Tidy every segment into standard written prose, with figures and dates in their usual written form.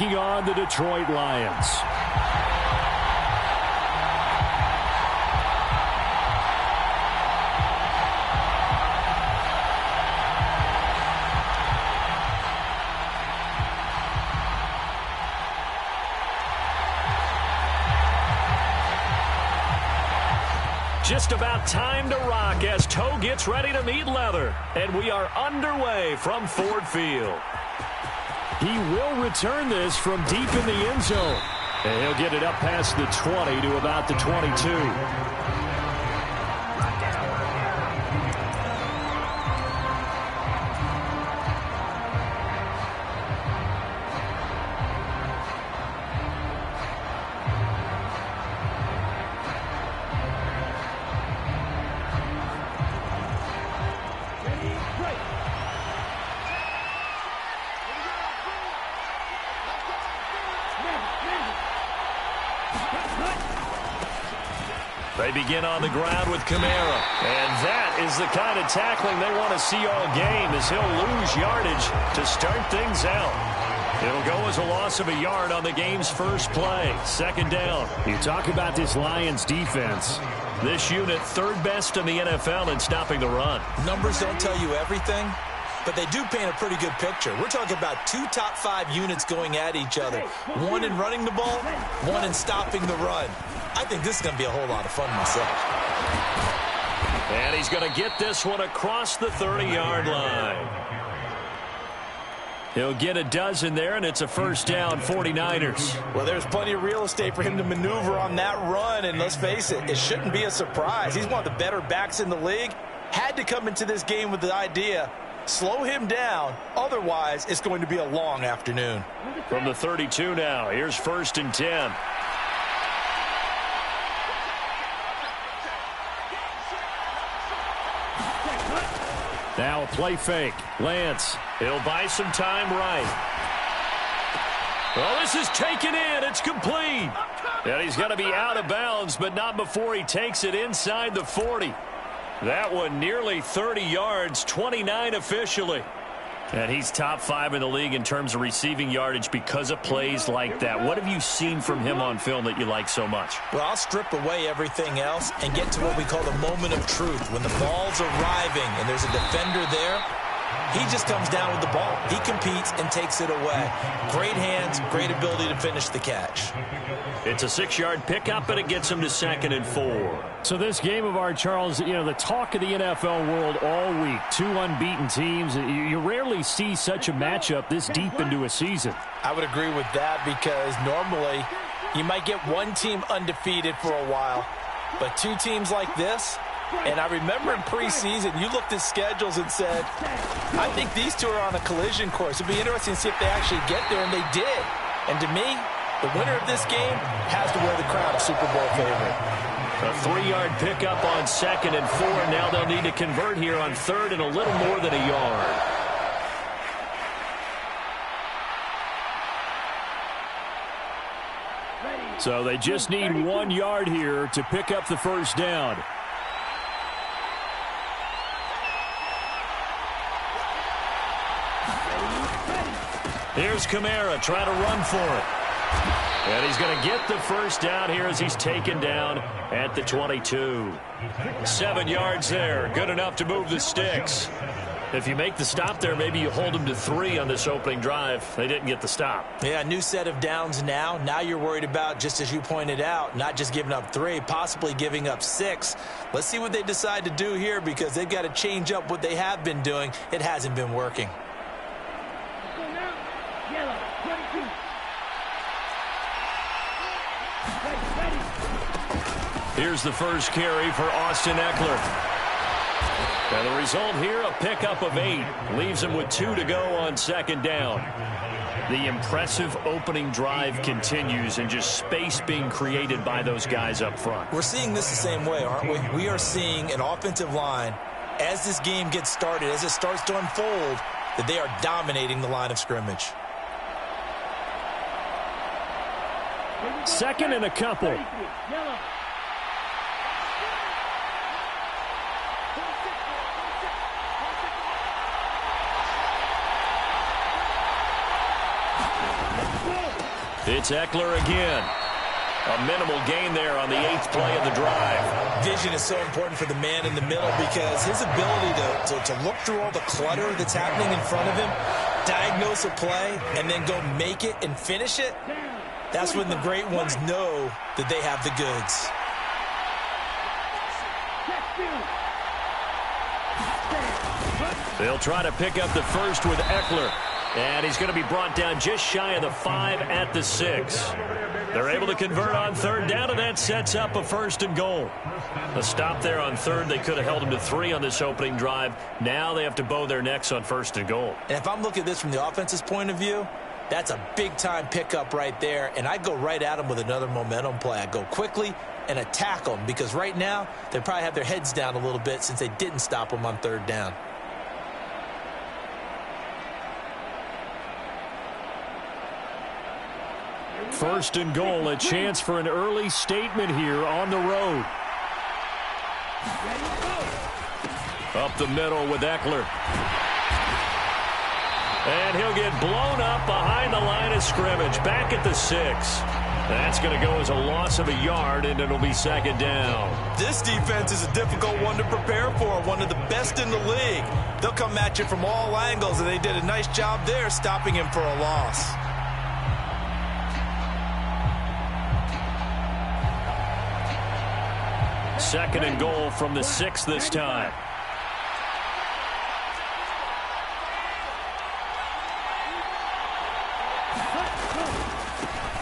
On the Detroit Lions. Just about time to rock as Toe gets ready to meet leather. And we are underway from Ford Field. He will return this from deep in the end zone. And he'll get it up past the 20 to about the 22. They begin on the ground with Kamara. And that is the kind of tackling they want to see all game, as he'll lose yardage to start things out. It'll go as a loss of a yard on the game's first play. Second down. You talk about this Lions defense. This unit third best in the NFL in stopping the run. Numbers don't tell you everything, but they do paint a pretty good picture. We're talking about 2 top 5 units going at each other. One in running the ball, one in stopping the run. I think this is going to be a whole lot of fun myself. And he's going to get this one across the 30-yard line. He'll get a dozen there, and it's a first down, 49ers. Well, there's plenty of real estate for him to maneuver on that run, and let's face it, it shouldn't be a surprise. He's one of the better backs in the league. Had to come into this game with the idea, slow him down, otherwise it's going to be a long afternoon. From the 32 now, here's first and 10. Now a play fake. Lance, he'll buy some time right. Well, this is taken in. It's complete. And he's going to be out of bounds, but not before he takes it inside the 40. That one nearly 30 yards, 29 officially. And he's top 5 in the league in terms of receiving yardage because of plays like that. What have you seen from him on film that you like so much? Well, I'll strip away everything else and get to what we call the moment of truth. When the ball's arriving and there's a defender there, he just comes down with the ball. He competes and takes it away. Great hands, great ability to finish the catch. It's a 6-yard pickup, and it gets him to 2nd and 4. So this game of ours, Charles, you know, the talk of the NFL world all week. 2 unbeaten teams. You rarely see such a matchup this deep into a season. I would agree with that because normally you might get one team undefeated for a while, but 2 teams like this. And I remember in preseason, you looked at schedules and said, I think these 2 are on a collision course. It'd be interesting to see if they actually get there, and they did. And to me, the winner of this game has to wear the crown of Super Bowl favorite. A 3-yard pickup on 2nd and 4. Now they'll need to convert here on 3rd and a little more than a yard. So they just need 1 yard here to pick up the first down. Here's Kamara trying to run for it. And he's going to get the first down here as he's taken down at the 22. 7 yards there. Good enough to move the sticks. If you make the stop there, maybe you hold them to 3 on this opening drive. They didn't get the stop. Yeah, new set of downs now. Now you're worried about, just as you pointed out, not just giving up 3, possibly giving up 6. Let's see what they decide to do here because they've got to change up what they have been doing. It hasn't been working. Here's the first carry for Austin Eckler. And the result here, a pickup of 8. Leaves him with 2 to go on 2nd down. The impressive opening drive continues and just space being created by those guys up front. We're seeing this the same way, aren't we? We are seeing an offensive line, as this game gets started, as it starts to unfold, that they are dominating the line of scrimmage. 2nd and a couple. It's Eckler again. A minimal gain there on the 8th play of the drive. Vision is so important for the man in the middle because his ability to look through all the clutter that's happening in front of him, diagnose a play, and then go make it and finish it, that's when the great ones know that they have the goods. They'll try to pick up the first with Eckler. And he's going to be brought down just shy of the 5 at the 6. They're able to convert on 3rd down, and that sets up a 1st and goal. A stop there on 3rd. They could have held him to 3 on this opening drive. Now they have to bow their necks on 1st and goal. And if I'm looking at this from the offense's point of view, that's a big-time pickup right there. And I go right at them with another momentum play. I go quickly and attack them because right now they probably have their heads down a little bit since they didn't stop them on 3rd down. First and goal, a chance for an early statement here on the road. Up the middle with Eckler. And he'll get blown up behind the line of scrimmage, back at the 6. That's going to go as a loss of a yard, and it'll be 2nd down. This defense is a difficult one to prepare for, one of the best in the league. They'll come at you from all angles, and they did a nice job there stopping him for a loss. Second and goal from the 6 this time.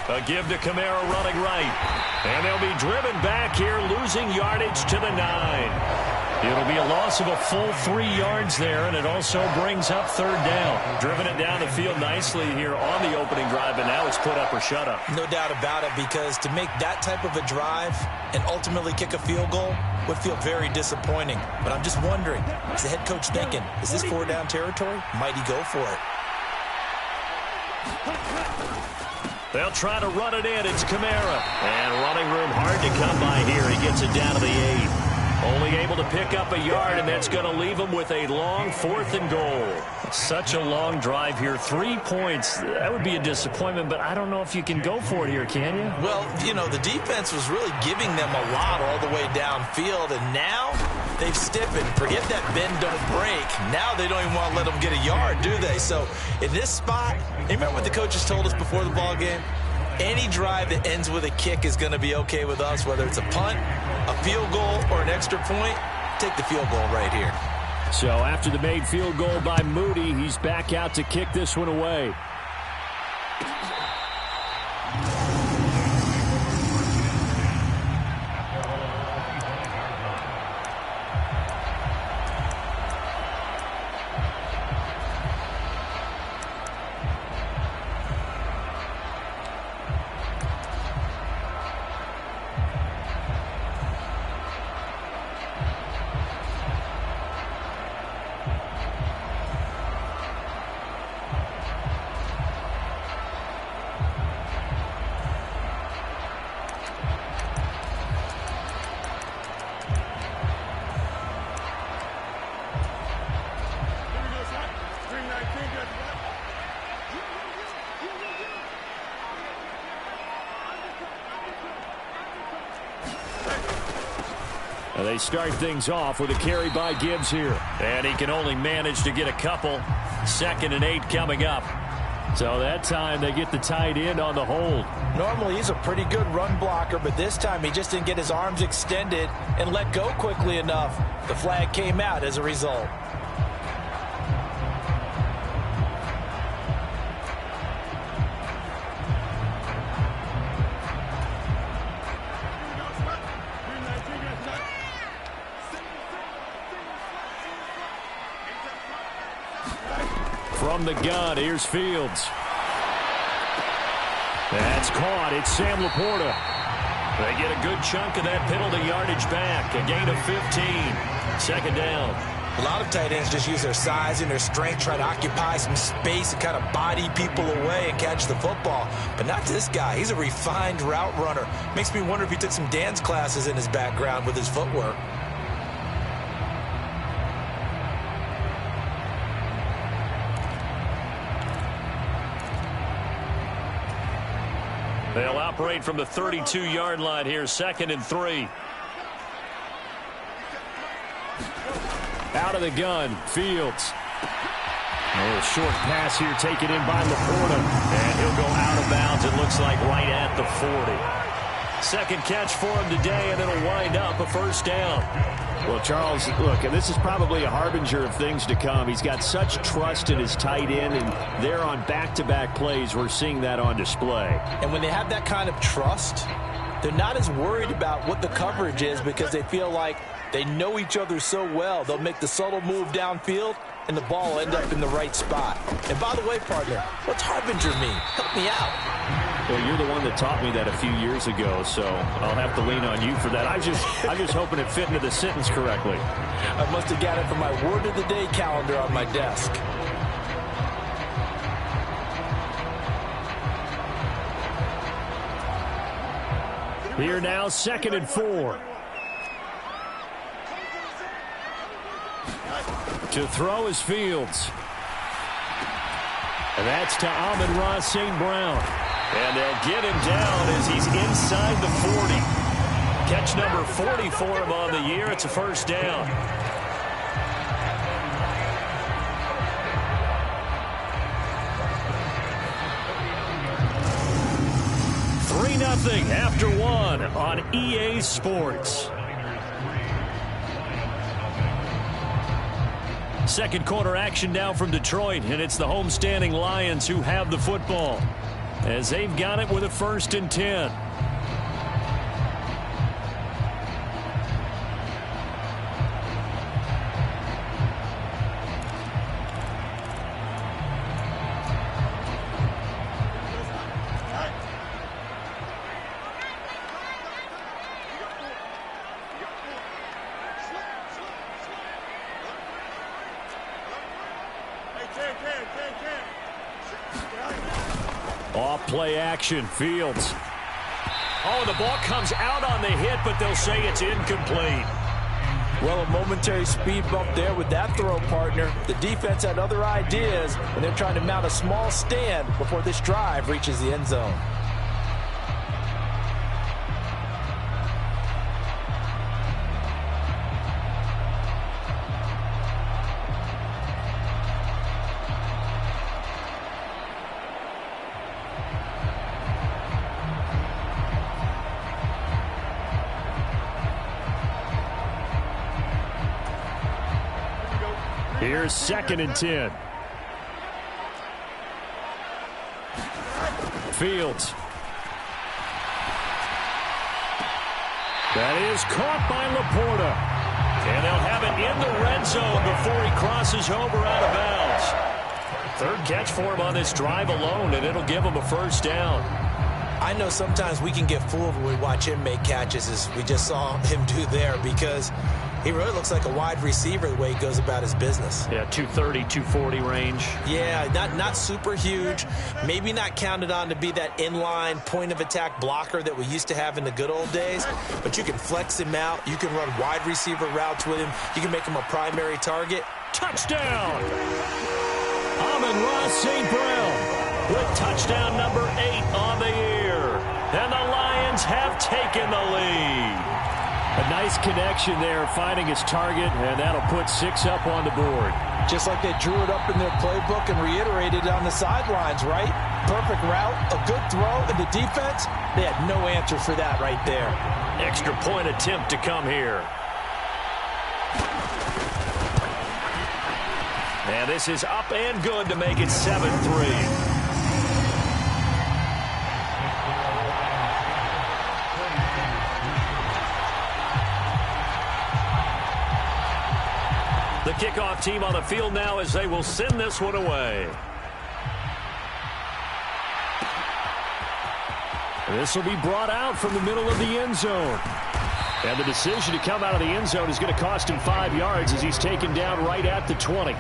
A give to Kamara running right. And they'll be driven back here, losing yardage to the 9. It'll be a loss of a full 3 yards there, and it also brings up 3rd down. Driven it down the field nicely here on the opening drive, and now it's put up or shut up. No doubt about it, because to make that type of a drive and ultimately kick a field goal would feel very disappointing. But I'm just wondering, is the head coach thinking, is this 4-down territory? Might he go for it? They'll try to run it in. It's Kamara. And running room hard to come by here. He gets it down to the 8. Only able to pick up a yard, and that's going to leave him with a long 4th and goal. Such a long drive here. 3 points. That would be a disappointment, but I don't know if you can go for it here, can you? Well, you know, the defense was really giving them a lot all the way downfield, and now they've stiffened. Forget that bend, don't break. Now they don't even want to let them get a yard, do they? So in this spot, you remember what the coaches told us before the ball game? Any drive that ends with a kick is going to be okay with us, whether it's a punt, a field goal, or an extra point. Take the field goal right here. So after the made field goal by Moody, he's back out to kick this one away. They start things off with a carry by Gibbs here. And he can only manage to get a couple. 2nd and 8 coming up. So that time they get the tight end on the hold. Normally he's a pretty good run blocker, but this time he just didn't get his arms extended and let go quickly enough. The flag came out as a result. From the gun, here's Fields. That's caught. It's Sam Laporta. They get a good chunk of that penalty yardage back. A gain of 15. 2nd down. A lot of tight ends just use their size and their strength, try to occupy some space and kind of body people away and catch the football. But not this guy. He's a refined route runner. Makes me wonder if he took some dance classes in his background with his footwork. They'll operate from the 32-yard line here, 2nd and 3. Out of the gun, Fields. A little short pass here taken in by Laporta. And he'll go out of bounds, it looks like, right at the 40. Second catch for him today, and it'll wind up a first down. Well, Charles, look, and this is probably a harbinger of things to come. He's got such trust in his tight end, and there on back-to-back plays, we're seeing that on display. And when they have that kind of trust, they're not as worried about what the coverage is because they feel like they know each other so well. They'll make the subtle move downfield, and the ball will end up in the right spot. And by the way, partner, what's harbinger mean? Help me out. Well, you're the one that taught me that a few years ago, so I'll have to lean on you for that. I'm just hoping it fit into the sentence correctly. I must have got it from my word of the day calendar on my desk. Here now, 2nd and 4. To throw is Fields. And that's to Amon-Ra St. Brown. And they'll get him down as he's inside the 40. Catch number 40 for him on the year. It's a first down. Nothing after one on EA Sports. Second quarter action now from Detroit, and it's the homestanding Lions who have the football as they've got it with a 1st and 10. Off-play action, Fields. Oh, the ball comes out on the hit, but they'll say it's incomplete. Well, a momentary speed bump there with that throw, partner. The defense had other ideas, and they're trying to mount a small stand before this drive reaches the end zone. Here's 2nd and 10. Fields. That is caught by Laporta. And they'll have it in the red zone before he crosses over out of bounds. Third catch for him on this drive alone, and it'll give him a first down. I know sometimes we can get fooled when we watch him make catches, as we just saw him do there, because he really looks like a wide receiver the way he goes about his business. Yeah, 230, 240 range. Yeah, not super huge. Maybe not counted on to be that inline point-of-attack blocker that we used to have in the good old days. But you can flex him out. You can run wide receiver routes with him. You can make him a primary target. Touchdown! Amon-Ra St. Brown with touchdown number 8 on the year. And the Lions have taken the lead. A nice connection there, finding his target, and that'll put 6 up on the board. Just like they drew it up in their playbook and reiterated it on the sidelines, right? Perfect route, a good throw, and the defense, they had no answer for that right there. Extra point attempt to come here. And this is up and good to make it 7-3. The kickoff team on the field now as they will send this one away. This will be brought out from the middle of the end zone. And the decision to come out of the end zone is going to cost him 5 yards as he's taken down right at the 20.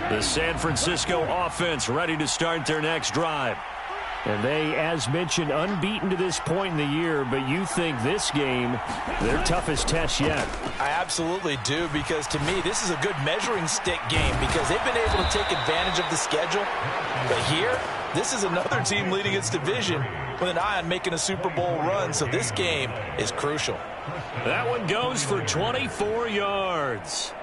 The San Francisco offense ready to start their next drive. And they, as mentioned, unbeaten to this point in the year, but you think this game, their toughest test yet. I absolutely do, because to me, this is a good measuring stick game because they've been able to take advantage of the schedule. But here, this is another team leading its division with an eye on making a Super Bowl run, so this game is crucial. That one goes for 24 yards.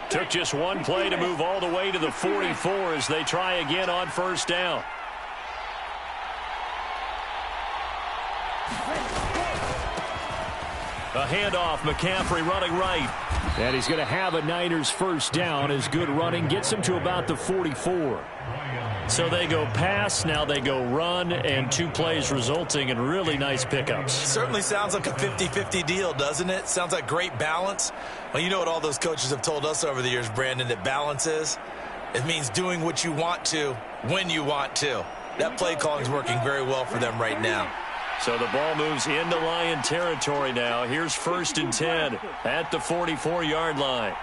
Took just one play to move all the way to the 44 as they try again on first down. A handoff, McCaffrey running right. And he's going to have a Niners first down as good running gets him to about the 44. So they go pass, now they go run, and 2 plays resulting in really nice pickups. Certainly sounds like a 50-50 deal, doesn't it? Sounds like great balance. Well, you know what all those coaches have told us over the years, Brandon, that balance is? It means doing what you want to when you want to. That play calling is working very well for them right now. So the ball moves into Lion territory now. Here's 1st and 10 at the 44-yard line.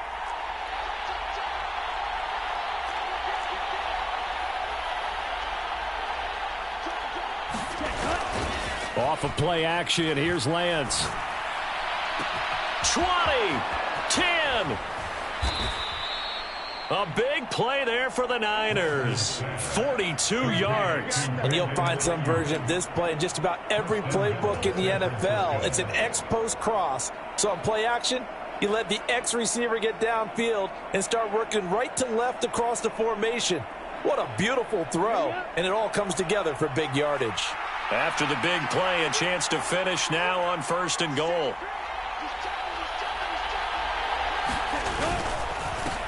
Off of play action, here's Lance. 20, 10. A big play there for the Niners. 42 yards. And you'll find some version of this play in just about every playbook in the NFL. It's an X-post cross. So on play action, you let the X receiver get downfield and start working right to left across the formation. What a beautiful throw. And it all comes together for big yardage. After the big play, a chance to finish now on 1st and goal.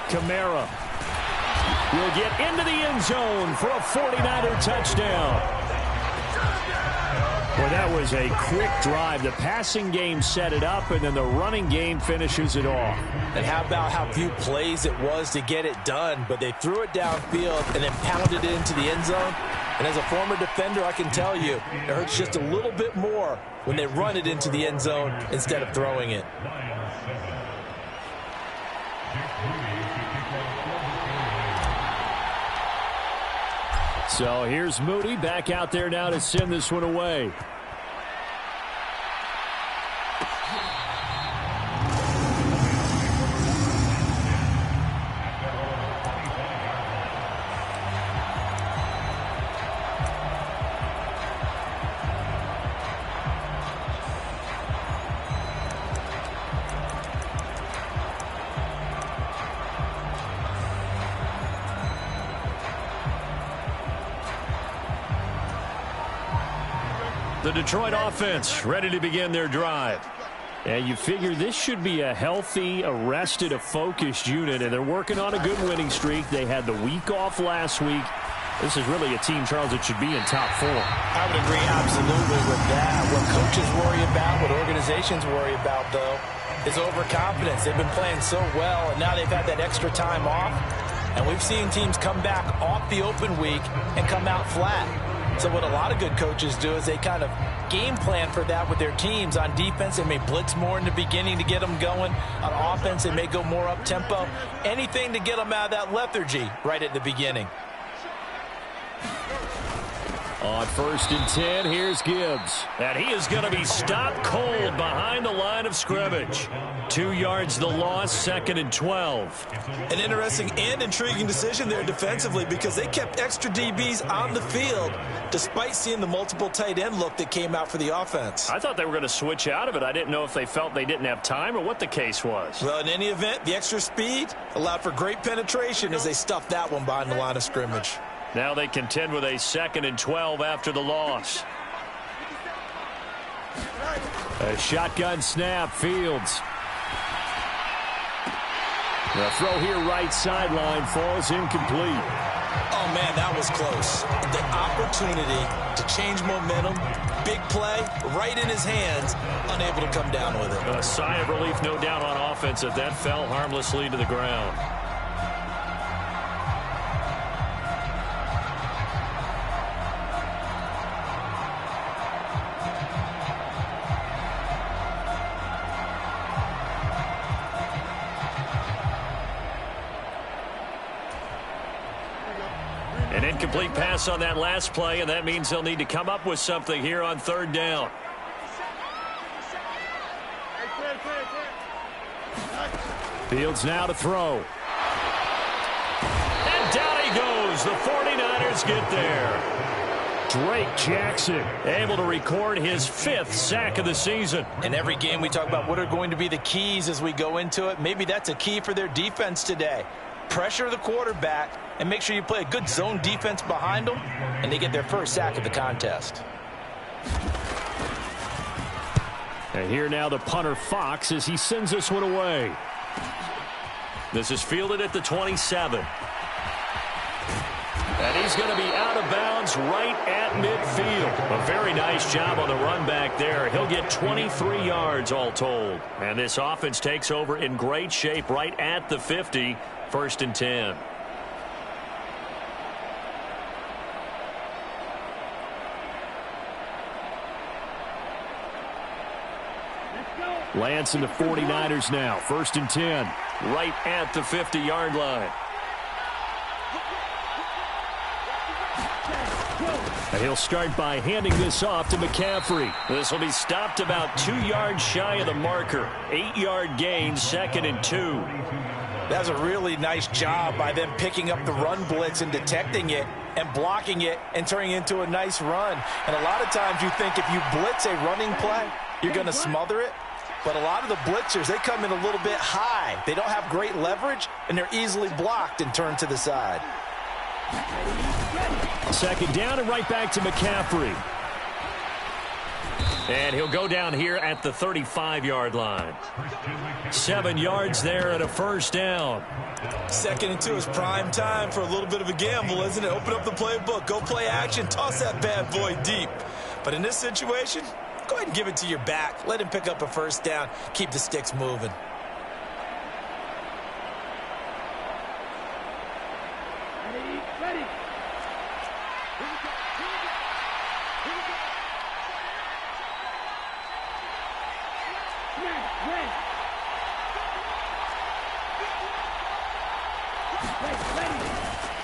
Kamara will get into the end zone for a 49er touchdown. Well, that was a quick drive. The passing game set it up, and then the running game finishes it off. And how about how few plays it was to get it done, but they threw it downfield and then pounded it into the end zone. And as a former defender, I can tell you, it hurts just a little bit more when they run it into the end zone instead of throwing it. So here's Moody back out there now to send this one away. The Detroit offense ready to begin their drive. And you figure this should be a healthy, a rested, a focused unit, and they're working on a good winning streak. They had the week off last week. This is really a team, Charles, that should be in top 4. I would agree absolutely with that. What coaches worry about, what organizations worry about, though, is overconfidence. They've been playing so well, and now they've had that extra time off. And we've seen teams come back off the open week and come out flat. So what a lot of good coaches do is they kind of game plan for that with their teams. On defense, they may blitz more in the beginning to get them going. On offense, they may go more up-tempo. Anything to get them out of that lethargy right at the beginning. On 1st and 10, here's Gibbs. And he is going to be stopped cold behind the line of scrimmage. 2 yards the loss, 2nd and 12. An interesting and intriguing decision there defensively because they kept extra DBs on the field despite seeing the multiple tight end look that came out for the offense. I thought they were going to switch out of it. I didn't know if they felt they didn't have time or what the case was. Well, in any event, the extra speed allowed for great penetration as they stuffed that one behind the line of scrimmage. Now they contend with a 2nd and 12 after the loss. A shotgun snap, Fields. The throw here right sideline falls incomplete. Oh, man, that was close. The opportunity to change momentum, big play, right in his hands, unable to come down with it. A sigh of relief, no doubt, on offense as that fell harmlessly to the ground. Incomplete pass on that last play, and that means they'll need to come up with something here on third down. Fields now to throw. And down he goes. The 49ers get there. Drake Jackson able to record his 5th sack of the season. In every game we talk about what are going to be the keys as we go into it. Maybe that's a key for their defense today. Pressure the quarterback and make sure you play a good zone defense behind them, and they get their first sack of the contest. And here now the punter Fox as he sends this one away. This is fielded at the 27. And he's going to be out of bounds right at midfield. A very nice job on the run back there. He'll get 23 yards all told. And this offense takes over in great shape right at the 50. 1st and 10. Lance and the 49ers now. 1st and 10. Right at the 50-yard line. And he'll start by handing this off to McCaffrey. This will be stopped about 2 yards shy of the marker. 8-yard gain, 2nd and 2. That's a really nice job by them picking up the run blitz and detecting it and blocking it and turning it into a nice run. And a lot of times you think if you blitz a running play, you're going to smother it. But a lot of the blitzers, they come in a little bit high. They don't have great leverage, and they're easily blocked and turned to the side. 2nd down and right back to McCaffrey. And he'll go down here at the 35-yard line. 7 yards there and a 1st down. 2nd and 2 is prime time for a little bit of a gamble, isn't it? Open up the playbook, go play action, toss that bad boy deep. But in this situation, go ahead and give it to your back. Let him pick up a 1st down. Keep the sticks moving. Ready.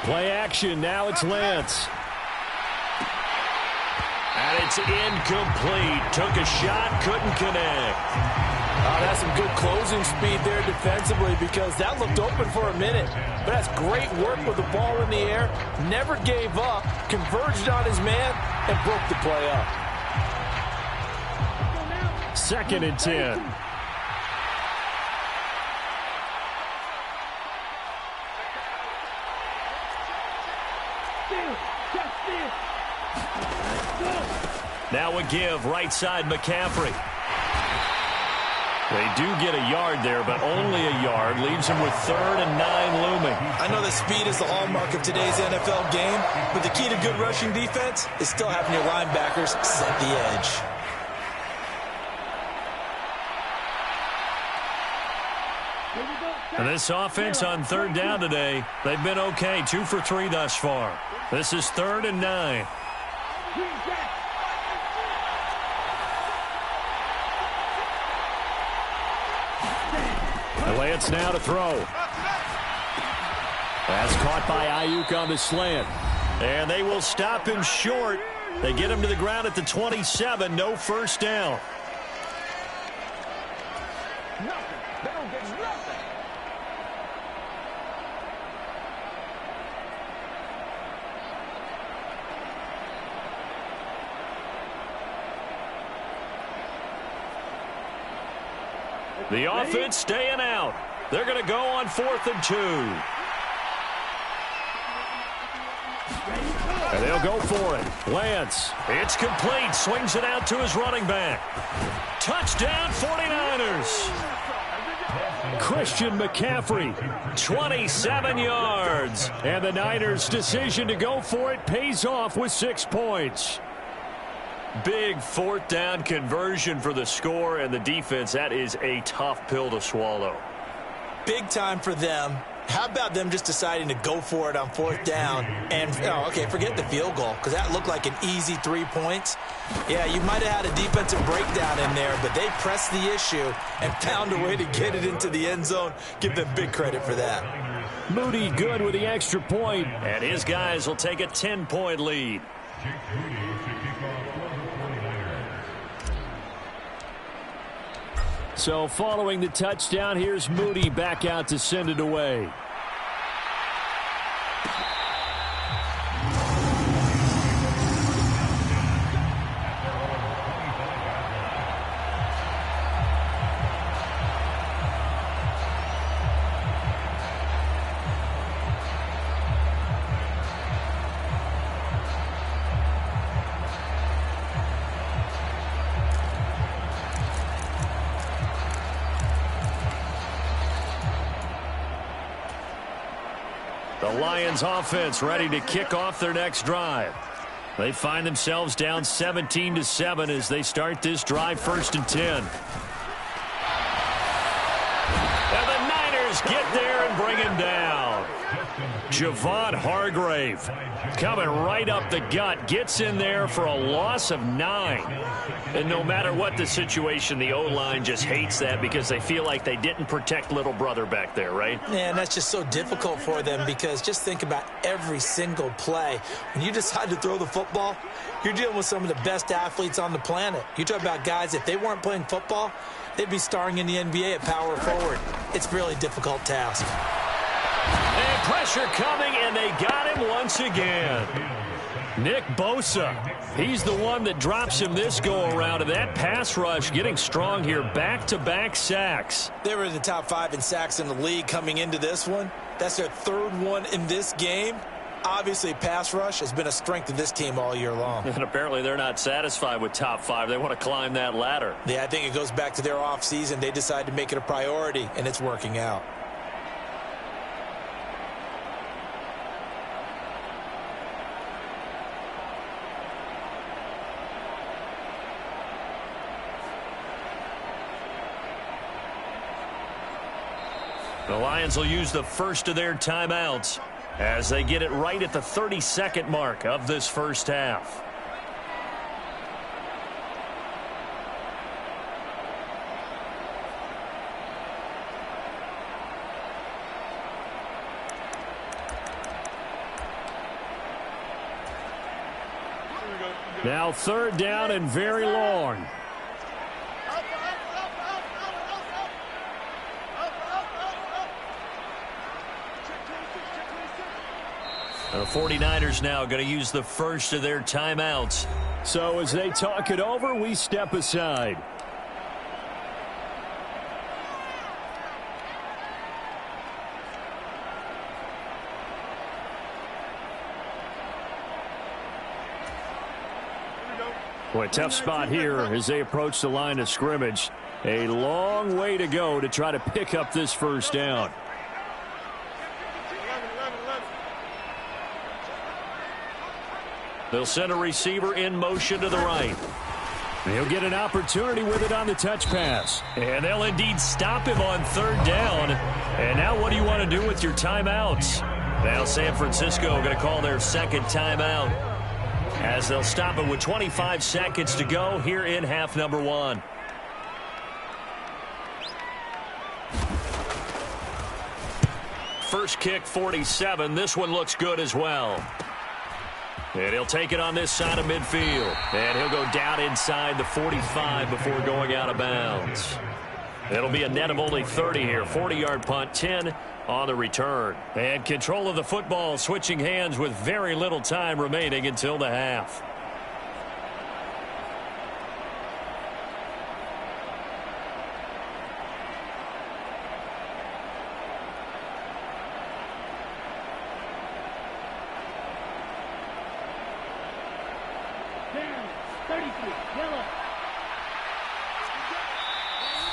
Play action. Now it's Lance. And it's incomplete. Took a shot, couldn't connect. Oh, that's some good closing speed there defensively because that looked open for a minute. But that's great work with the ball in the air. Never gave up, converged on his man, and broke the play up. 2nd and 10. Now a give, right side McCaffrey. They do get a yard there, but only a yard. Leaves him with 3rd and 9 looming. I know that speed is the hallmark of today's NFL game, but the key to good rushing defense is still having your linebackers set the edge. And this offense on 3rd down today, they've been okay. 2 for 3 thus far. This is 3rd and 9. Lance now to throw. That's caught by Ayuk on the slant. And they will stop him short. They get him to the ground at the 27. No 1st down. The offense staying out. They're going to go on 4th and 2. And they'll go for it. Lance. It's complete. Swings it out to his running back. Touchdown 49ers. Christian McCaffrey. 27 yards. And the Niners' decision to go for it pays off with 6 points. Big 4th down conversion for the score, and the defense, that is a tough pill to swallow. Big time for them. How about them just deciding to go for it on 4th down and, forget the field goal because that looked like an easy 3 points. Yeah, you might have had a defensive breakdown in there, but they pressed the issue and found a way to get it into the end zone. Give them big credit for that. Moody good with the extra point. And his guys will take a 10-point lead. So following the touchdown, here's Moody back out to send it away. The Lions offense ready to kick off their next drive. They find themselves down 17-7 as they start this drive, 1st and 10. And the Niners get there and bring him down. Javon Hargrave coming right up the gut, gets in there for a loss of 9. And no matter what the situation, the O-line just hates that because they feel like they didn't protect little brother back there, right? Yeah, and that's just so difficult for them because just think about every single play. When you decide to throw the football, you're dealing with some of the best athletes on the planet. You talk about guys, if they weren't playing football, they'd be starring in the NBA at power forward. It's a really difficult task. And pressure coming, and they got him once again. Nick Bosa, he's the one that drops him this go-around, and that pass rush getting strong here, back-to-back sacks. They were in the top 5 in sacks in the league coming into this one. That's their 3rd one in this game. Obviously, pass rush has been a strength of this team all year long. And apparently they're not satisfied with top 5. They want to climb that ladder. Yeah, I think it goes back to their offseason. They decided to make it a priority, and it's working out. The Lions will use the first of their timeouts as they get it right at the 32nd mark of this first half. Now 3rd down and very long. The 49ers now going to use the first of their timeouts. So as they talk it over, we step aside. Boy, tough spot here as they approach the line of scrimmage. A long way to go to try to pick up this 1st down. They'll send a receiver in motion to the right. He'll get an opportunity with it on the touch pass. And they'll indeed stop him on 3rd down. And now what do you want to do with your timeouts? Now San Francisco going to call their 2nd timeout as they'll stop it with 25 seconds to go here in half number 1. First kick, 47. This one looks good as well. And he'll take it on this side of midfield. And he'll go down inside the 45 before going out of bounds. It'll be a net of only 30 here. 40-yard punt, 10 on the return. And control of the football switching hands with very little time remaining until the half.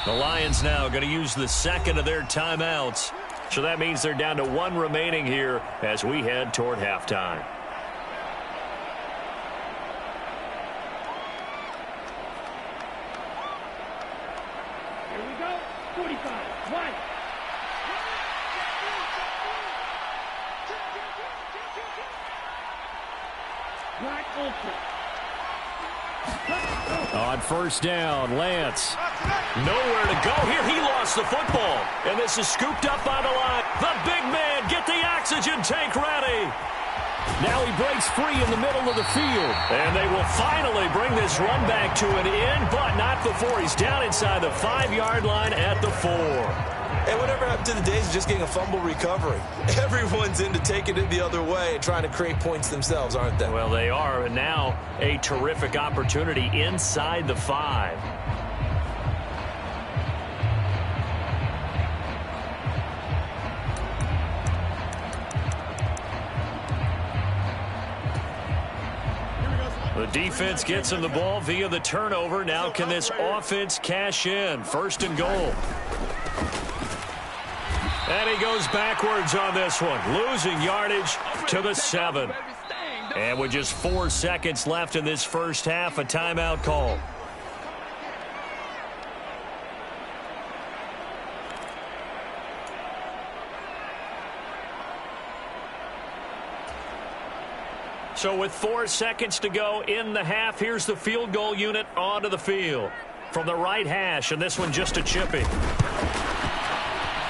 The Lions now going to use the 2nd of their timeouts. So that means they're down to 1 remaining here as we head toward halftime. Here we go. 45. 1. Black Ultra. On 1st down, Lance. Nowhere to go here. He lost the football. And this is scooped up by the line. The big man get the oxygen tank ready. Now he breaks free in the middle of the field. And they will finally bring this run back to an end, but not before he's down inside the 5-yard line at the 4. And whatever happened to the days of just getting a fumble recovery? Everyone's into taking it the other way and trying to create points themselves, aren't they? Well, they are, and now a terrific opportunity inside the 5. The defense gets him the ball via the turnover. Now can this offense cash in? 1st and goal. And he goes backwards on this one, losing yardage to the 7. And with just 4 seconds left in this first half, a timeout call. So with 4 seconds to go in the half, here's the field goal unit onto the field. From the right hash, and this one just a chipping.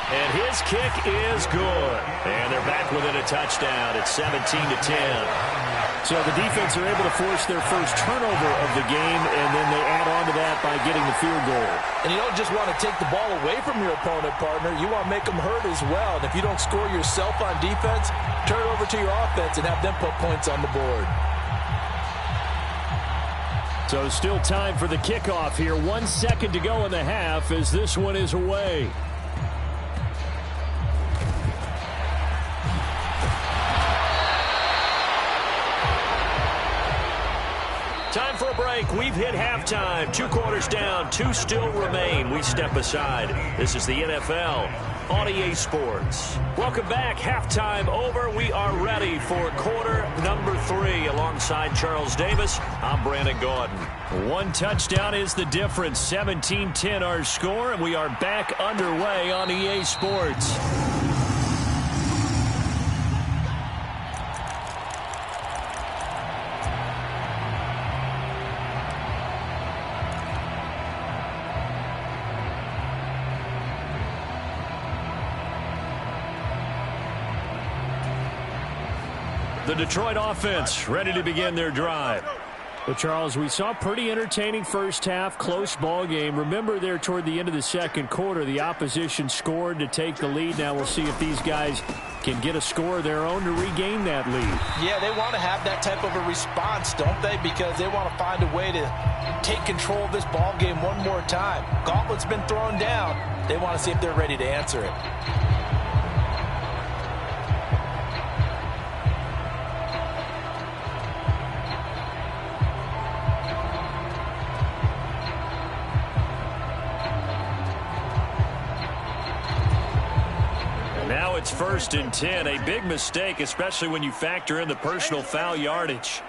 And his kick is good. And they're back within a touchdown. It's 17-10. So the defense are able to force their first turnover of the game, and then they add on to that by getting the field goal. And you don't just want to take the ball away from your opponent, partner. You want to make them hurt as well. And if you don't score yourself on defense, turn it over to your offense and have them put points on the board. So still time for the kickoff here. 1 second to go in the half as this one is away. Time for a break. We've hit halftime. 2 quarters down. 2 still remain. We step aside. This is the NFL on EA Sports. Welcome back. Halftime over. We are ready for quarter number 3. Alongside Charles Davis, I'm Brandon Gordon. 1 touchdown is the difference. 17-10 our score, and we are back underway on EA Sports. The Detroit offense ready to begin their drive. Well, Charles, we saw pretty entertaining first half, close ball game. Remember there toward the end of the second quarter, the opposition scored to take the lead. Now we'll see if these guys can get a score of their own to regain that lead. Yeah, they want to have that type of a response, don't they? Because they want to find a way to take control of this ball game one more time. Gauntlet's been thrown down. They want to see if they're ready to answer it. Now it's 1st and 10. A big mistake, especially when you factor in the personal foul yardage.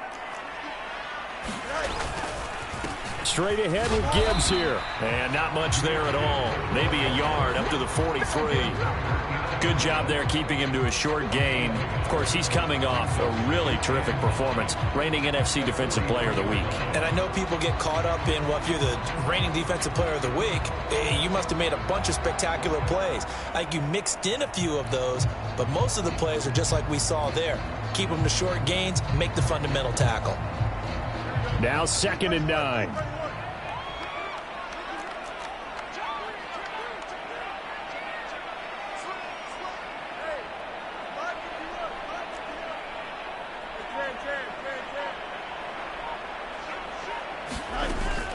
Straight ahead with Gibbs here. And not much there at all. Maybe a yard up to the 43. Good job there keeping him to a short gain. Of course, he's coming off a really terrific performance. Reigning NFC Defensive Player of the Week. And I know people get caught up in, well, if you're the reigning Defensive Player of the Week, you must have made a bunch of spectacular plays. Like you mixed in a few of those, but most of the plays are just like we saw there. Keep them to short gains, make the fundamental tackle. Now 2nd and 9.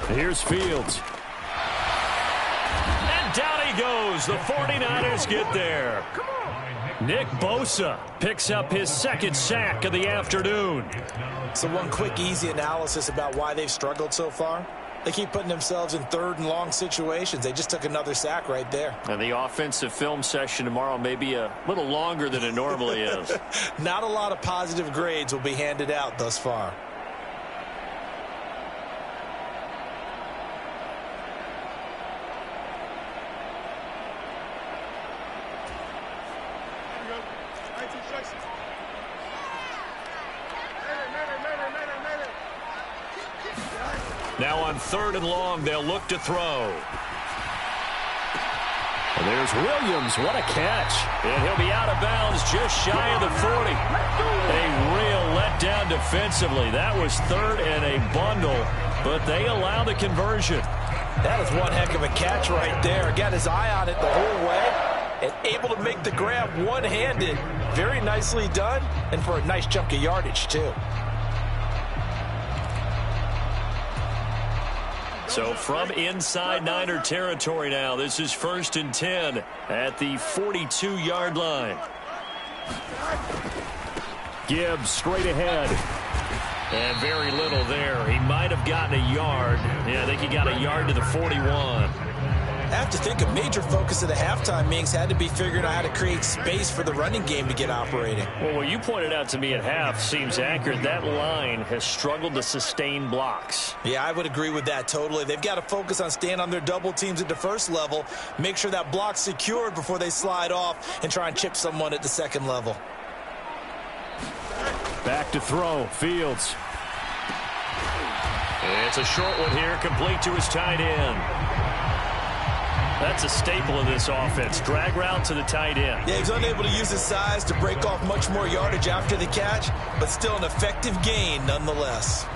Here's Fields. And down he goes. The 49ers get there. Nick Bosa picks up his 2nd sack of the afternoon. So one quick, easy analysis about why they've struggled so far. They keep putting themselves in 3rd and long situations. They just took another sack right there. And the offensive film session tomorrow may be a little longer than it normally is. Not a lot of positive grades will be handed out thus far. Now on 3rd and long, they'll look to throw. And There's Williams. What a catch. And he'll be out of bounds just shy of the 40. A real letdown defensively. That was third and a bundle, but they allow the conversion. That is one heck of a catch right there. Got his eye on it the whole way and able to make the grab one-handed. Very nicely done, and for a nice chunk of yardage, too. So from inside Niner territory now, this is 1st and 10 at the 42-yard line. Gibbs straight ahead. And very little there. He might have gotten a yard. Yeah, I think he got a yard to the 41. I have to think a major focus of the halftime meetings had to be figuring out how to create space for the running game to get operating. Well, what you pointed out to me at half seems accurate. That line has struggled to sustain blocks. Yeah, I would agree with that totally. They've got to focus on staying on their double teams at the first level, make sure that block's secured before they slide off and try and chip someone at the second level. Back to throw. Fields. It's a short one here, complete to his tight end. That's a staple of this offense. Drag route to the tight end. Yeah, he's unable to use his size to break off much more yardage after the catch, but still an effective gain nonetheless.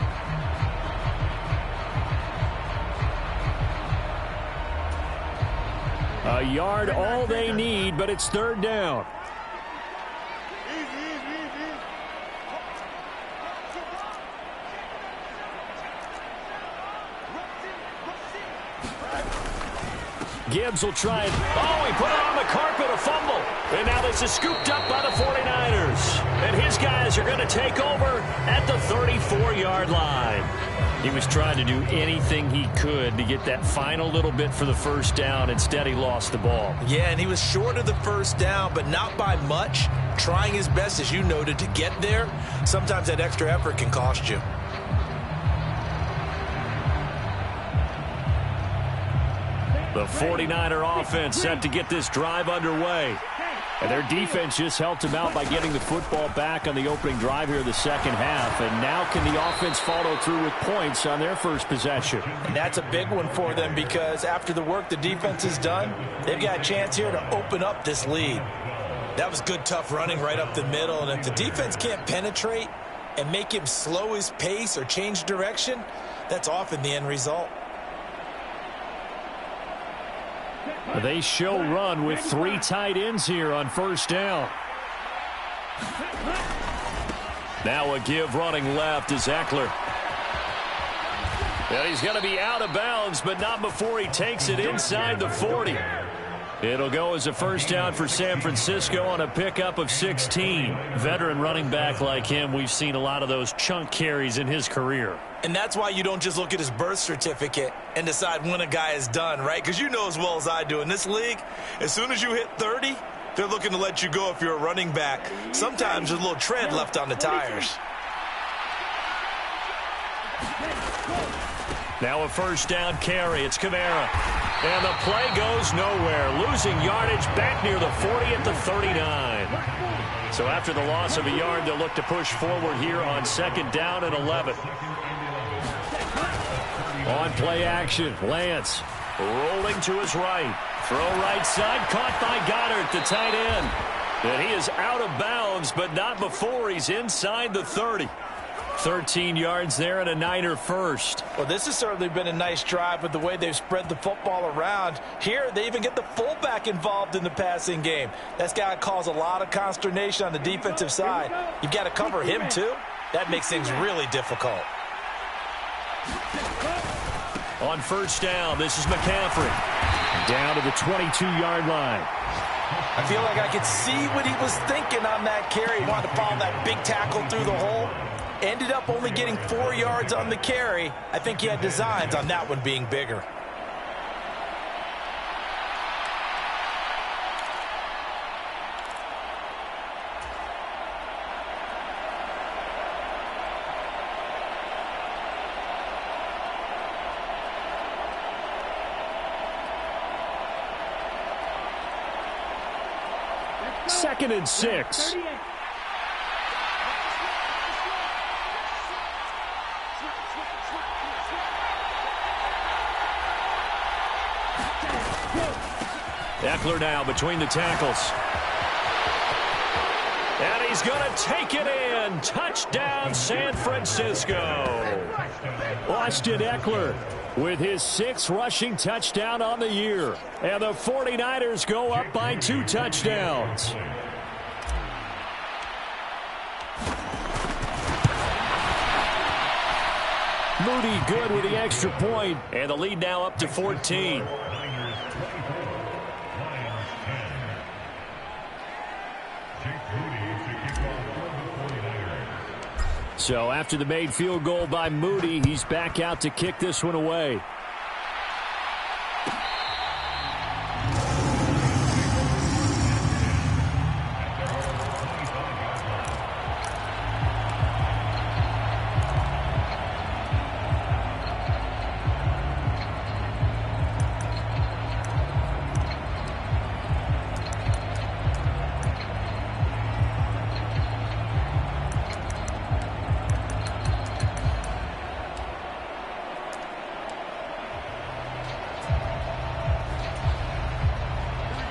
A yard, all they need, but it's 3rd down. Gibbs will try it. Oh, he put it on the carpet, a fumble. And now this is scooped up by the 49ers. And his guys are going to take over at the 34-yard line. He was trying to do anything he could to get that final little bit for the first down. Instead, he lost the ball. Yeah, and he was short of the first down, but not by much. Trying his best, as you noted, to get there. Sometimes that extra effort can cost you. The 49er offense set to get this drive underway. And their defense just helped them out by getting the football back on the opening drive here of the second half. And now can the offense follow through with points on their first possession? And that's a big one for them because after the work the defense has done, they've got a chance here to open up this lead. That was good, tough running right up the middle. And if the defense can't penetrate and make him slow his pace or change direction, that's often the end result. They show run with 3 tight ends here on first down. Now a give running left is Eckler. And he's going to be out of bounds, but not before he takes it inside the 40. It'll go as a first down for San Francisco on a pickup of 16. Veteran running back like him, we've seen a lot of those chunk carries in his career. And that's why you don't just look at his birth certificate and decide when a guy is done, right? Because you know as well as I do, in this league, as soon as you hit 30, they're looking to let you go if you're a running back. Sometimes there's a little tread left on the tires. Now a first down carry. It's Kamara. And the play goes nowhere. Losing yardage back near the 40 at the 39. So after the loss of a yard, they'll look to push forward here on 2nd down and 11. On play action, Lance. Rolling to his right. Throw right side, caught by Goddard, the tight end. And he is out of bounds, but not before he's inside the 30. 13 yards there and a Niner first. Well, this has certainly been a nice drive with the way they've spread the football around. Here, they even get the fullback involved in the passing game. That's got to cause a lot of consternation on the defensive side. You've got to cover him, too. That makes things really difficult. On first down, this is McCaffrey. Down to the 22-yard line. I feel like I could see what he was thinking on that carry. He wanted to follow that big tackle through the hole. Ended up only getting 4 yards on the carry. I think he had designs on that one being bigger. Second and 6. Eckler now between the tackles. And he's going to take it in. Touchdown, San Francisco. Austin Eckler with his 6th rushing touchdown on the year. And the 49ers go up by 2 touchdowns. Moody good with the extra point. And the lead now up to 14. So after the made field goal by Moody, he's back out to kick this one away.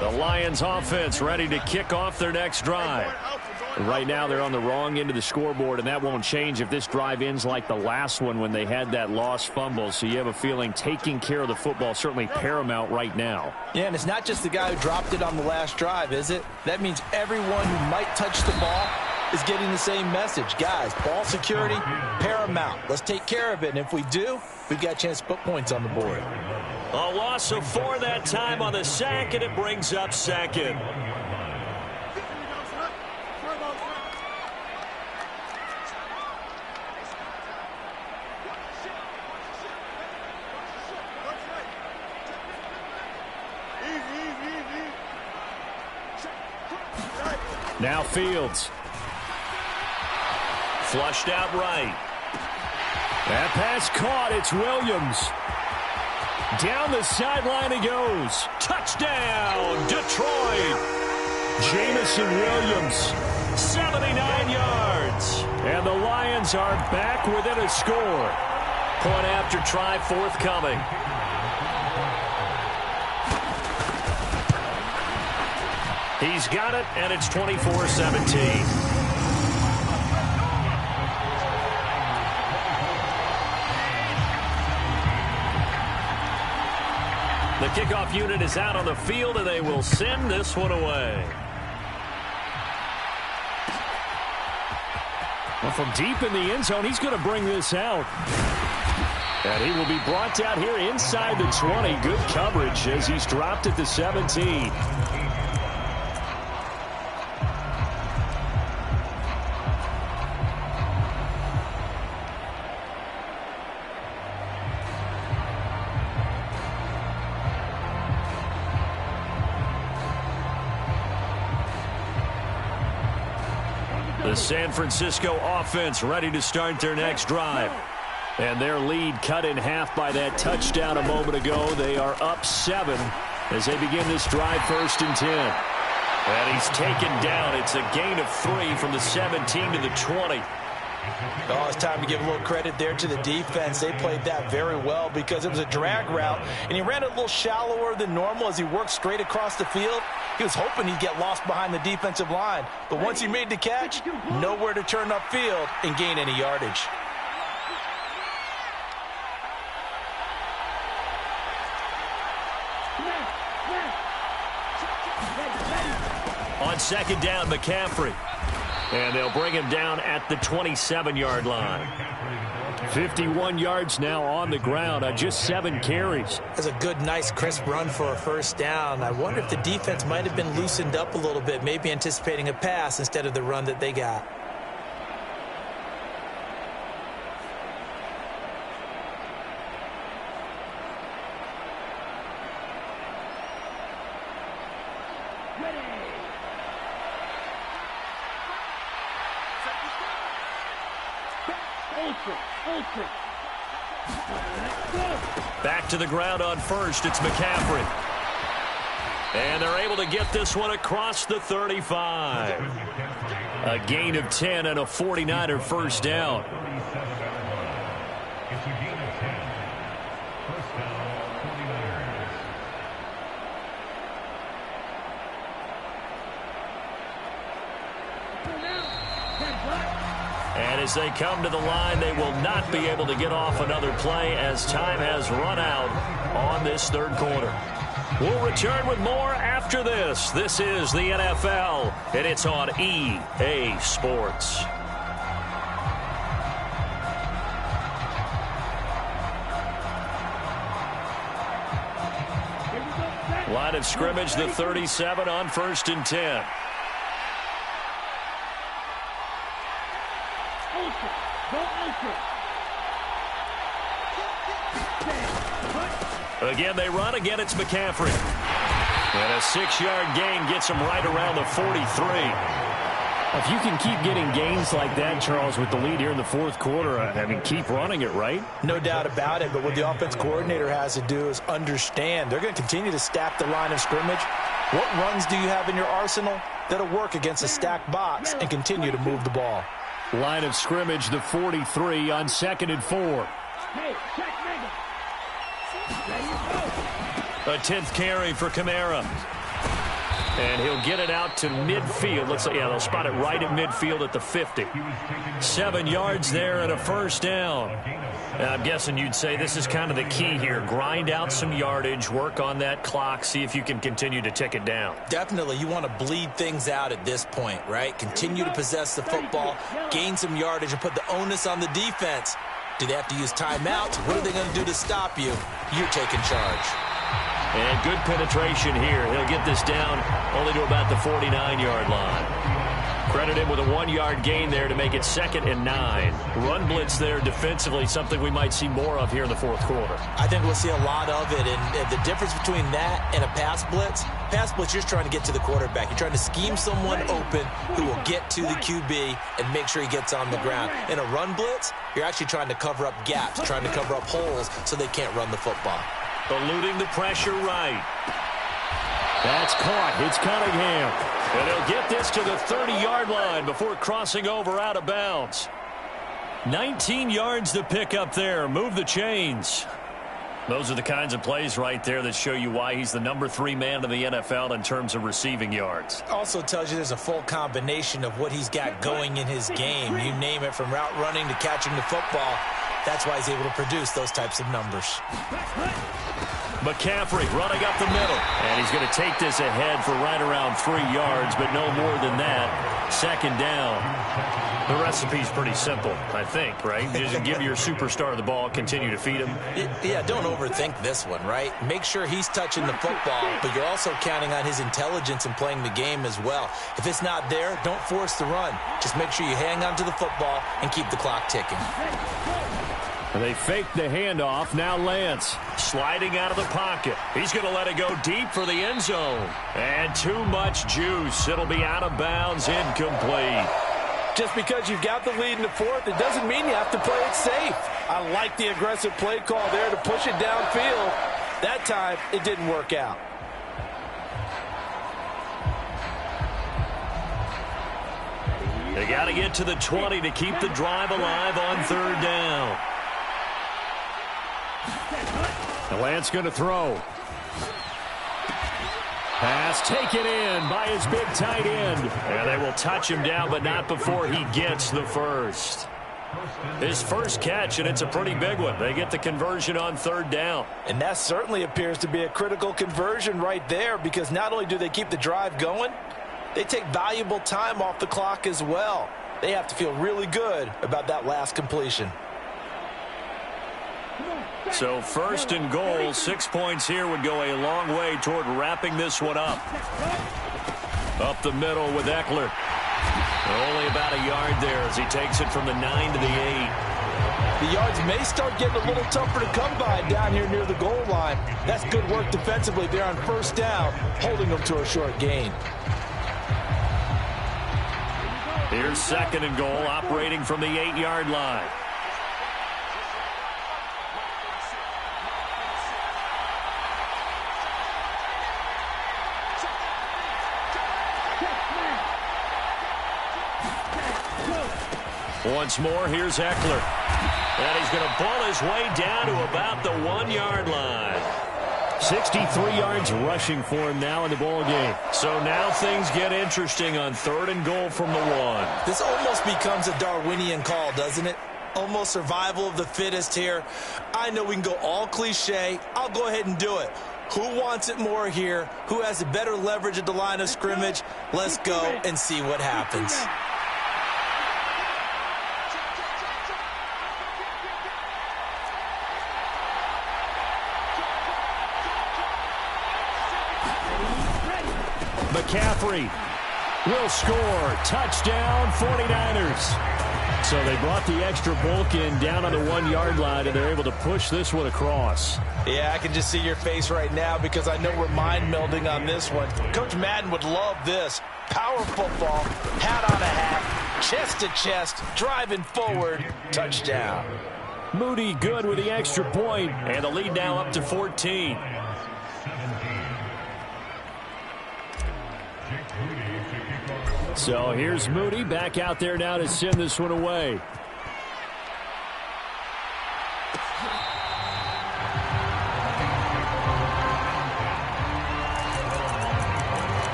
The Lions offense ready to kick off their next drive. Right now they're on the wrong end of the scoreboard, and that won't change if this drive ends like the last one when they had that lost fumble. So you have a feeling taking care of the football certainly paramount right now. Yeah, and it's not just the guy who dropped it on the last drive, is it? That means everyone who might touch the ball is getting the same message. Guys, ball security, paramount. Let's take care of it, and if we do, we've got a chance to put points on the board. A loss of 4 that time on the sack, and it brings up 2nd. Now Fields. Flushed out right. That pass caught. It's Williams. Down the sideline he goes. Touchdown, Detroit. Jamison Williams. 79 yards. And the Lions are back within a score. Point after try forthcoming. He's got it, and it's 24-17. The kickoff unit is out on the field, and they will send this one away. Well, from deep in the end zone, he's going to bring this out. And he will be brought down here inside the 20. Good coverage as he's dropped at the 17. The San Francisco offense ready to start their next drive. And their lead cut in half by that touchdown a moment ago. They are up 7 as they begin this drive 1st and 10. And he's taken down. It's a gain of 3 from the 17 to the 20. Oh, it's time to give a little credit there to the defense. They played that very well because it was a drag route, and he ran it a little shallower than normal as he worked straight across the field. He was hoping he'd get lost behind the defensive line, but once he made the catch, nowhere to turn upfield and gain any yardage. On 2nd down, McCaffrey. And they'll bring him down at the 27-yard line. 51 yards now on the ground on just 7 carries. That's a good, nice, crisp run for a 1st down. I wonder if the defense might have been loosened up a little bit, maybe anticipating a pass instead of the run that they got. Back to the ground on 1st. It's McCaffrey. And they're able to get this one across the 35. A gain of 10 and a 49er 1st down. And as they come to the line, they will not be able to get off another play as time has run out on this third quarter. We'll return with more after this. This is the NFL, and it's on EA Sports. Line of scrimmage, the 37 on 1st and 10. Again, they run. Again, it's McCaffrey. And a 6-yard gain gets him right around the 43. If you can keep getting gains like that, Charles, with the lead here in the fourth quarter, I mean, keep running it, right? No doubt about it, but what the offense coordinator has to do is understand they're going to continue to stack the line of scrimmage. What runs do you have in your arsenal that'll work against a stacked box and continue to move the ball? Line of scrimmage, the 43 on 2nd and 4. Hey, check mega. A 10th carry for Kamara. And he'll get it out to midfield. Looks like, yeah, they'll spot it right at midfield at the 50. 7 yards there and a first down. And I'm guessing you'd say this is kind of the key here. Grind out some yardage, work on that clock, see if you can continue to tick it down. Definitely, you want to bleed things out at this point, right? Continue to possess the football, gain some yardage, and put the onus on the defense. Do they have to use timeouts? What are they going to do to stop you? You're taking charge. And good penetration here. He'll get this down only to about the 49-yard line. Credit him with a 1-yard gain there to make it 2nd and 9. Run blitz there defensively, something we might see more of here in the fourth quarter. I think we'll see a lot of it, and the difference between that and a pass blitz, you're just trying to get to the quarterback. You're trying to scheme someone open who will get to the QB and make sure he gets on the ground. In a run blitz, you're actually trying to cover up gaps, trying to cover up holes so they can't run the football. Eluding the pressure right. That's caught. It's Cunningham. And he'll get this to the 30-yard line before crossing over out of bounds. 19 yards to pick up there. Move the chains. Those are the kinds of plays right there that show you why he's the number 3 man in the NFL in terms of receiving yards. Also tells you there's a full combination of what he's got going in his game. You name it, from route running to catching the football. That's why he's able to produce those types of numbers. McCaffrey running up the middle. And he's going to take this ahead for right around 3 yards, but no more than that. 2nd down. The recipe's pretty simple, I think, right? You just give your superstar the ball, continue to feed him. Yeah, don't overthink this one, right? Make sure he's touching the football, but you're also counting on his intelligence in playing the game as well. If it's not there, don't force the run. Just make sure you hang on to the football and keep the clock ticking. They fake the handoff. Now Lance sliding out of the pocket. He's going to let it go deep for the end zone. And too much juice. It'll be out of bounds, incomplete. Just because you've got the lead in the fourth, it doesn't mean you have to play it safe. I like the aggressive play call there to push it downfield. That time, it didn't work out. They got to get to the 20 to keep the drive alive on 3rd down. Lance going to throw. Pass taken in by his big tight end. And they will touch him down, but not before he gets the first. His first catch, and it's a pretty big one. They get the conversion on 3rd down. And that certainly appears to be a critical conversion right there, because not only do they keep the drive going, they take valuable time off the clock as well. They have to feel really good about that last completion. So 1st and goal, 6 points here would go a long way toward wrapping this one up. Up the middle with Eckler. Only about a yard there as he takes it from the 9 to the 8. The yards may start getting a little tougher to come by down here near the goal line. That's good work defensively there on 1st down, holding them to a short gain. Here's 2nd and goal, operating from the 8-yard line. Once more, here's Eckler. And he's going to pull his way down to about the 1-yard line. 63 yards rushing for him now in the ball game. So now things get interesting on 3rd and goal from the 1. This almost becomes a Darwinian call, doesn't it? Almost survival of the fittest here. I know we can go all cliche. I'll go ahead and do it. Who wants it more here? Who has a better leverage at the line of scrimmage? Let's go and see what happens. McCaffrey will score. Touchdown, 49ers. So they brought the extra bulk in down on the 1-yard line, and they're able to push this one across. Yeah, I can just see your face right now because I know we're mind melding on this one. Coach Madden would love this. Power football, hat on a hat, chest to chest, driving forward, touchdown. Moody good with the extra point, and the lead now up to 14. So here's Moody back out there now to send this one away.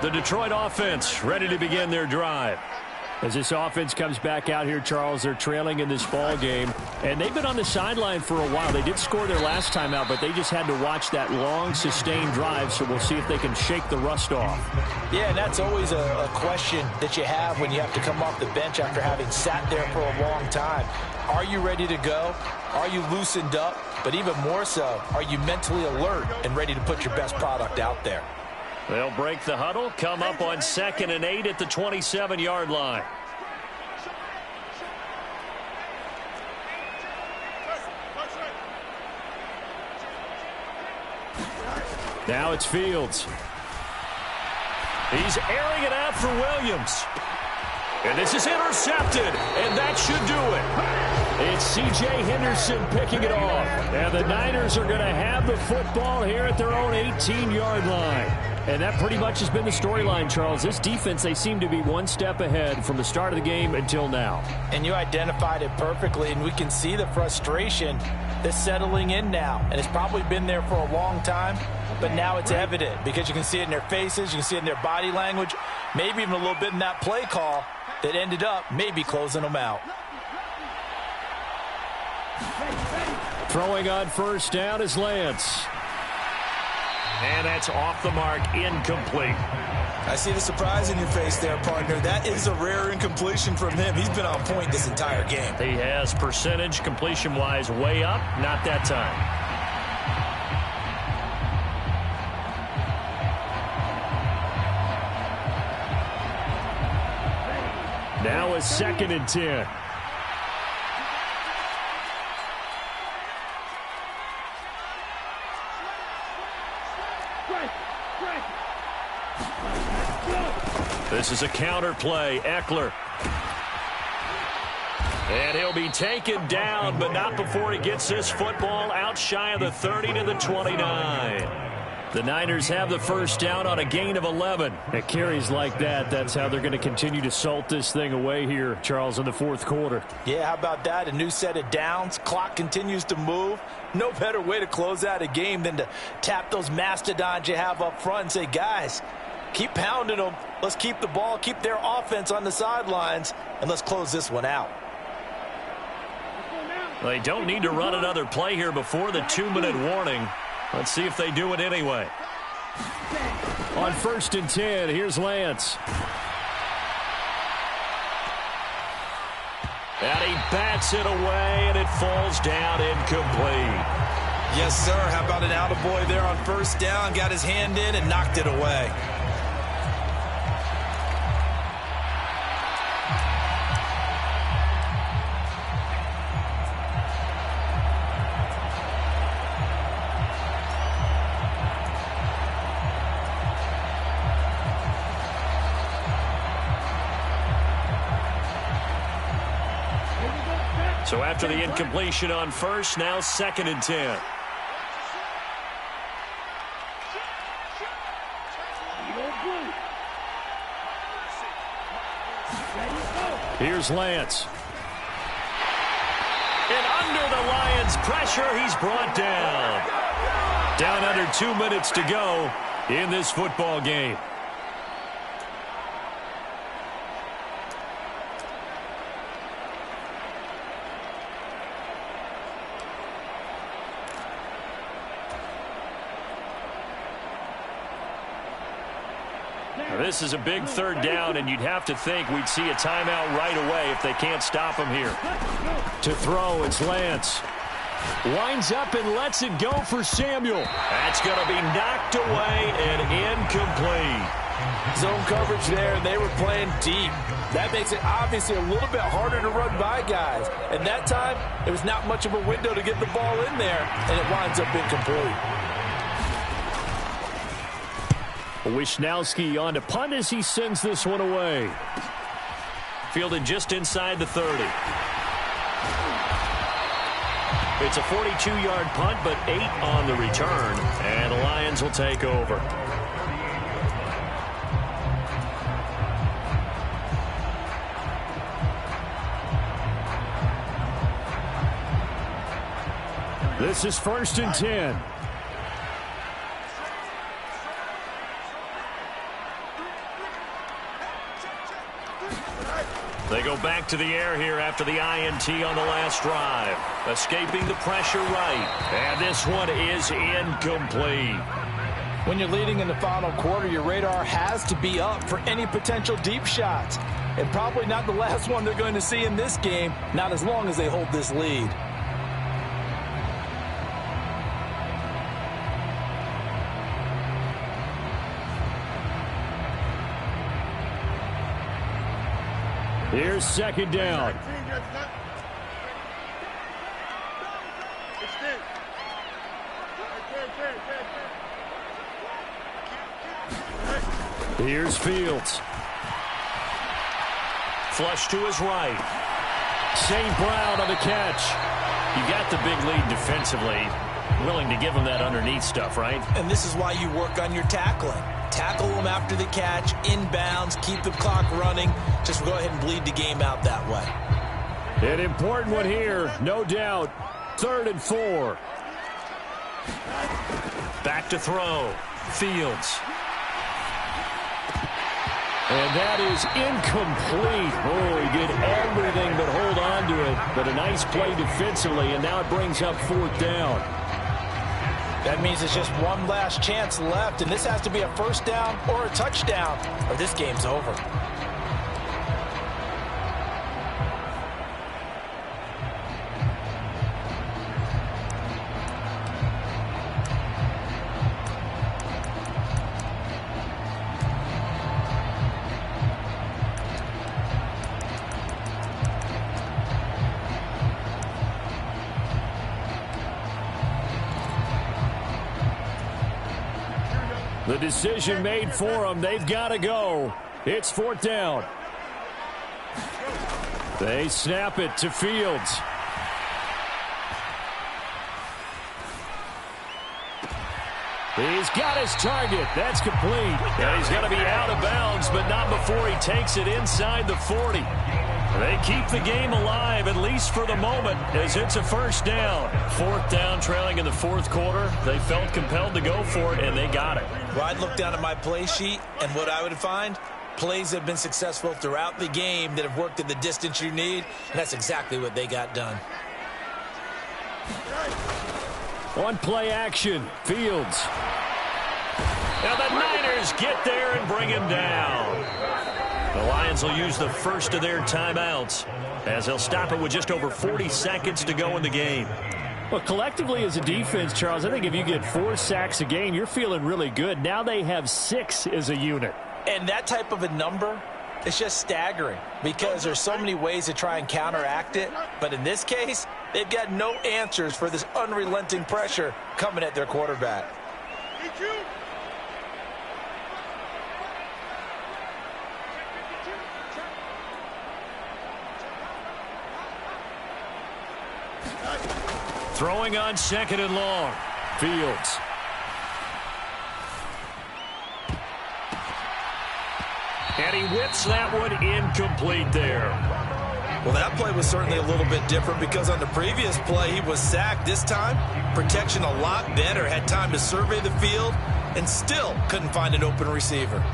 The Detroit offense ready to begin their drive. As this offense comes back out here, Charles, they're trailing in this ball game, and they've been on the sideline for a while. They did score their last time out, but they just had to watch that long, sustained drive, so we'll see if they can shake the rust off. Yeah, and that's always a question that you have when you have to come off the bench after having sat there for a long time. Are you ready to go? Are you loosened up? But even more so, are you mentally alert and ready to put your best product out there? They'll break the huddle, come up on 2nd and 8 at the 27-yard line. Now it's Fields. He's airing it out for Williams. And this is intercepted, and that should do it. It's C.J. Henderson picking it off. And the Niners are going to have the football here at their own 18-yard line. And that pretty much has been the storyline, Charles. This defense, they seem to be one step ahead from the start of the game until now. And you identified it perfectly, and we can see the frustration that's settling in now. And it's probably been there for a long time, but now it's evident because you can see it in their faces, you can see it in their body language, maybe even a little bit in that play call that ended up maybe closing them out. Throwing on first down is Lance. And that's off the mark, incomplete. I see the surprise in your face there, partner. That is a rare incompletion from him. He's been on point this entire game. He has percentage completion-wise way up, not that time. Now it's 2nd and 10. This is a counter play. Eckler. And he'll be taken down, but not before he gets this football out shy of the 30 to the 29. The Niners have the first down on a gain of 11. At carries like that, that's how they're going to continue to salt this thing away here, Charles, in the fourth quarter. Yeah, how about that? A new set of downs. Clock continues to move. No better way to close out a game than to tap those mastodons you have up front and say, guys, keep pounding them. Let's keep the ball, keep their offense on the sidelines, and let's close this one out. They don't need to run another play here before the 2-minute warning. Let's see if they do it anyway. On 1st and 10, here's Lance. And he bats it away, and it falls down incomplete. Yes, sir. How about an attaboy there on first down? Got his hand in and knocked it away. So after the incompletion on first, now 2nd and 10. Here's Lance. And under the Lions' pressure, he's brought down. Down under 2 minutes to go in this football game. Now, this is a big 3rd down, and you'd have to think we'd see a timeout right away if they can't stop him here. To throw, it's Lance. Winds up and lets it go for Samuel. That's going to be knocked away and incomplete. Zone coverage there, and they were playing deep. That makes it obviously a little bit harder to run by guys. And that time, there was not much of a window to get the ball in there, and it winds up incomplete. Wisnowski on to punt as he sends this one away. Fielded just inside the 30. It's a 42-yard punt, but 8 on the return, and the Lions will take over. This is 1st and 10. They go back to the air here after the INT on the last drive. Escaping the pressure right. And this one is incomplete. When you're leading in the final quarter, your radar has to be up for any potential deep shots. And probably not the last one they're going to see in this game, not as long as they hold this lead. Here's 2nd down. Here's Fields. Flush to his right. St. Brown on the catch. You got the big lead defensively. Willing to give him that underneath stuff, right? And this is why you work on your tackling. Tackle them after the catch, inbounds, keep the clock running. Just go ahead and bleed the game out that way. An important one here, no doubt. 3rd and 4. Back to throw. Fields. And that is incomplete. Oh, he did everything but hold on to it. But a nice play defensively, and now it brings up 4th down. That means it's just one last chance left, and this has to be a 1st down or a touchdown, or this game's over. The decision made for them. They've got to go. It's 4th down. They snap it to Fields. He's got his target. That's complete. And he's going to be out of bounds, but not before he takes it inside the 40. They keep the game alive, at least for the moment, as it's a 1st down. 4th down, trailing in the 4th quarter. They felt compelled to go for it, and they got it. Well, I'd look down at my play sheet, and what I would find, plays have been successful throughout the game that have worked in the distance you need, and that's exactly what they got done. On play action, Fields. Now the Niners get there and bring him down. The Lions will use the first of their timeouts as they'll stop it with just over 40 seconds to go in the game. Well, collectively as a defense, Charles, I think if you get 4 sacks a game, you're feeling really good. Now they have 6 as a unit. And that type of a number, it's just staggering because there's so many ways to try and counteract it. But in this case, they've got no answers for this unrelenting pressure coming at their quarterback. Throwing on 2nd and long. Fields. And he whips that one incomplete there. Well, that play was certainly a little bit different because on the previous play, he was sacked. This time, protection a lot better. Had time to survey the field and still couldn't find an open receiver.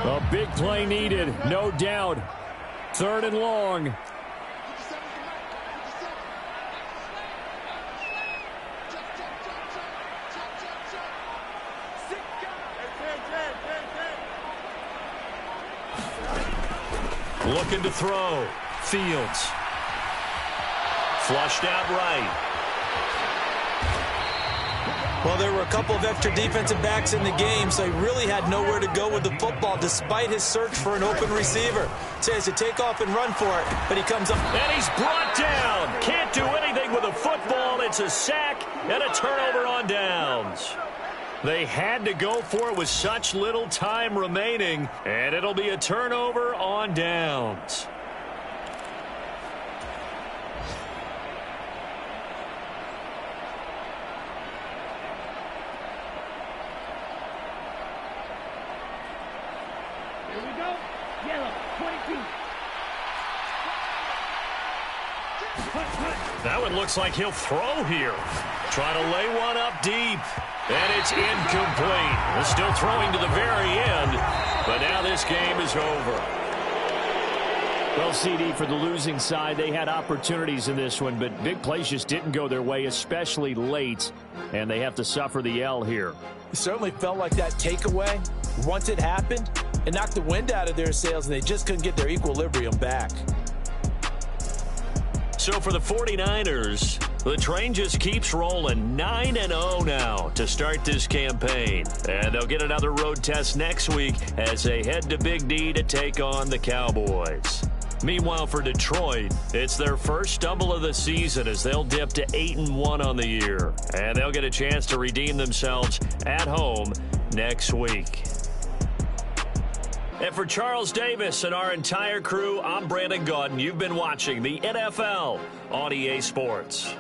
A big play needed, no doubt. 3rd and long. Looking to throw. Fields. Flushed out right. Well, there were a couple of extra defensive backs in the game, so he really had nowhere to go with the football despite his search for an open receiver. So he has to take off and run for it, but he comes up. And he's brought down. Can't do anything with a football. It's a sack and a turnover on downs. They had to go for it with such little time remaining, and it'll be a turnover on downs. Here we go. Yellow, 22. That one looks like he'll throw here. Trying to lay one up deep. And it's incomplete. They're still throwing to the very end. But now this game is over. Well, CD, for the losing side, they had opportunities in this one, but big plays just didn't go their way, especially late. And they have to suffer the L here. It certainly felt like that takeaway, once it happened, it knocked the wind out of their sails, and they just couldn't get their equilibrium back. So for the 49ers, the train just keeps rolling. 9-0 now to start this campaign. And they'll get another road test next week as they head to Big D to take on the Cowboys. Meanwhile, for Detroit, it's their first stumble of the season as they'll dip to 8-1 on the year. And they'll get a chance to redeem themselves at home next week. And for Charles Davis and our entire crew, I'm Brandon Gaudin. You've been watching the NFL on EA Sports.